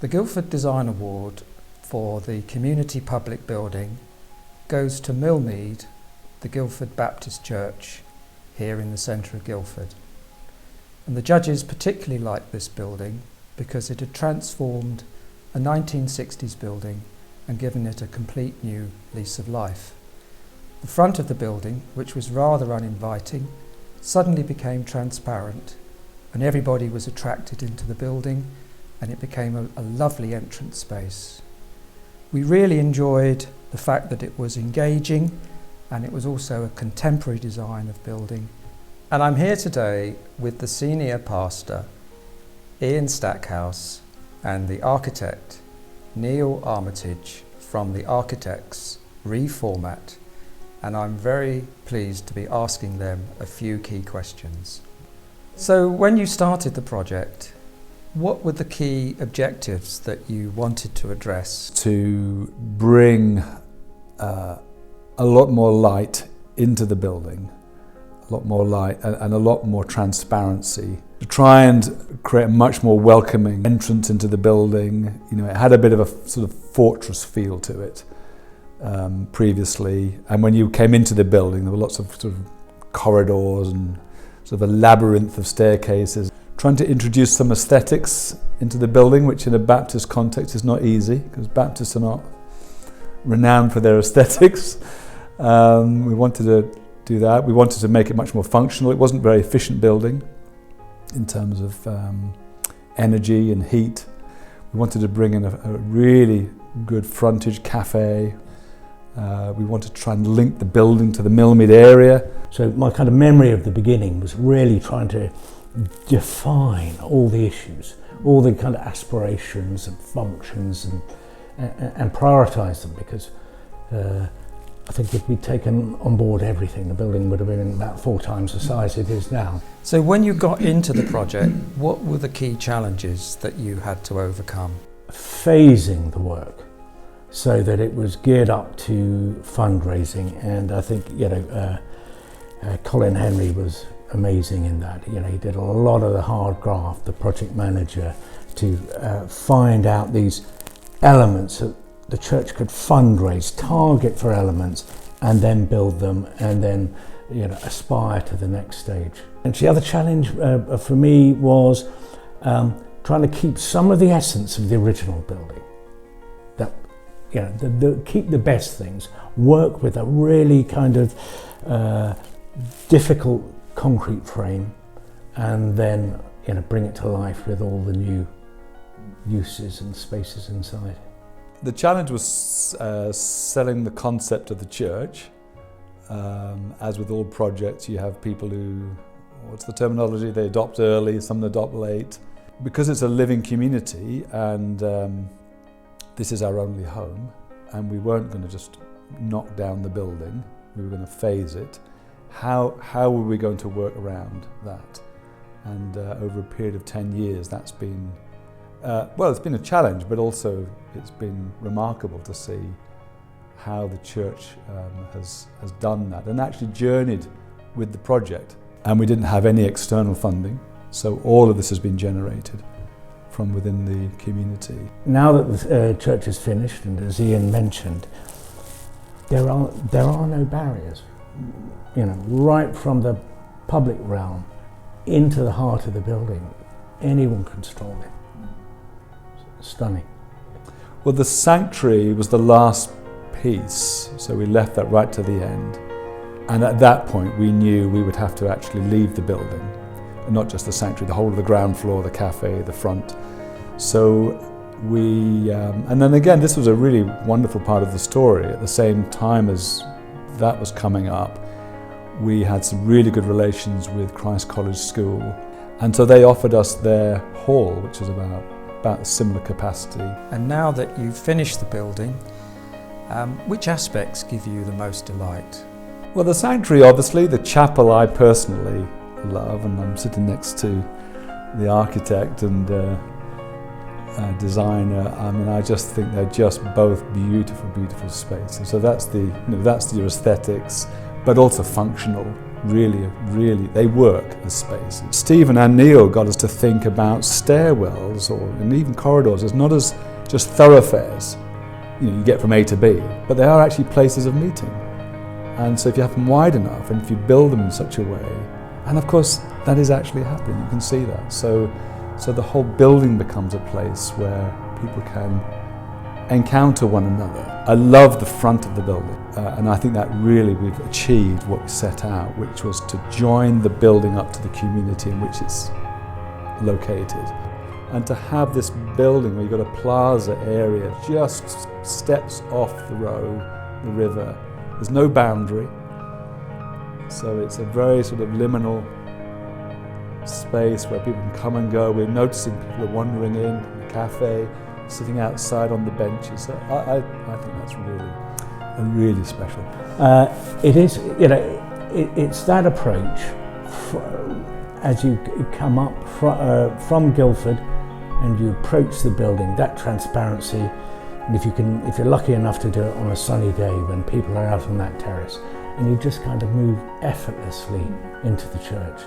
The Guildford Design Award for the Community Public Building goes to Millmead, the Guildford Baptist Church, here in the centre of Guildford. And the judges particularly liked this building because it had transformed a 1960s building and given it a complete new lease of life. The front of the building, which was rather uninviting, suddenly became transparent, and everybody was attracted into the building, and it became a lovely entrance space. We really enjoyed the fact that it was engaging, and it was also a contemporary design of building. And I'm here today with the senior pastor, Ian Stackhouse, and the architect, Neil Armitage, from the Architects Reformat, and I'm very pleased to be asking them a few key questions. So when you started the project, what were the key objectives that you wanted to address? To bring a lot more light into the building, a lot more light and a lot more transparency. To try and create a much more welcoming entrance into the building. You know, it had a bit of a sort of fortress feel to it previously, and when you came into the building there were lots of sort of corridors and sort of a labyrinth of staircases. Trying to introduce some aesthetics into the building, which in a Baptist context is not easy, because Baptists are not renowned for their aesthetics. We wanted to do that. We wanted to make it much more functional. It wasn't a very efficient building in terms of energy and heat. We wanted to bring in a really good frontage cafe. We wanted to try and link the building to the Millmead area. So my kind of memory of the beginning was really trying to define all the issues, all the kind of aspirations and functions, and prioritise them, because I think if we'd taken on board everything, the building would have been about 4 times the size it is now. So when you got into the project, what were the key challenges that you had to overcome? Phasing the work so that it was geared up to fundraising, and I think Colin Henry was amazing in that. You know, he did a lot of the hard graft, the project manager, to find out these elements that the church could fundraise, target for elements, and then build them, and then aspire to the next stage. And the other challenge for me was trying to keep some of the essence of the original building. That keep the best things, work with a really kind of difficult concrete frame, and then bring it to life with all the new uses and spaces inside. The challenge was selling the concept of the church. As with all projects, you have people who, what's the terminology, they adopt early, some adopt late. Because it's a living community, and this is our only home, and we weren't going to just knock down the building, we were going to phase it. How were we going to work around that? And over a period of 10 years, that's been, it's been a challenge, but also it's been remarkable to see how the church has done that and actually journeyed with the project. And we didn't have any external funding, so all of this has been generated from within the community. Now that the church is finished, and as Ian mentioned, there are no barriers. Right from the public realm into the heart of the building, anyone can stroll it. Stunning. Well, the sanctuary was the last piece, so we left that right to the end. And at that point, we knew we would have to actually leave the building, and not just the sanctuary, the whole of the ground floor, the cafe, the front. So we, and then again, this was a really wonderful part of the story. At the same time as that was coming up, we had some really good relations with Christ College School, and so they offered us their hall, which is about a similar capacity. And now that you've finished the building, which aspects give you the most delight? Well, the sanctuary, obviously. The chapel I personally love, and I'm sitting next to the architect and designer. I mean, I just think they're just both beautiful, beautiful spaces. So that's your aesthetics, but also functional. really, they work as spaces. Stephen and Neil got us to think about stairwells and even corridors as not as just thoroughfares, you get from A to B, but they are actually places of meeting. And so if you have them wide enough, and if you build them in such a way, and of course that is actually happening, you can see that. So the whole building becomes a place where people can encounter one another. I love the front of the building, and I think that really we've achieved what we set out, which was to join the building up to the community in which it's located. And to have this building where you've got a plaza area just steps off the road, the river. There's no boundary, so it's a very sort of liminal space where people can come and go. We're noticing people are wandering in the cafe, sitting outside on the benches. So I think that's really special. It is, it's that approach as you come up from Guildford and you approach the building, that transparency, and if you're lucky enough to do it on a sunny day when people are out on that terrace, and you just kind of move effortlessly into the church.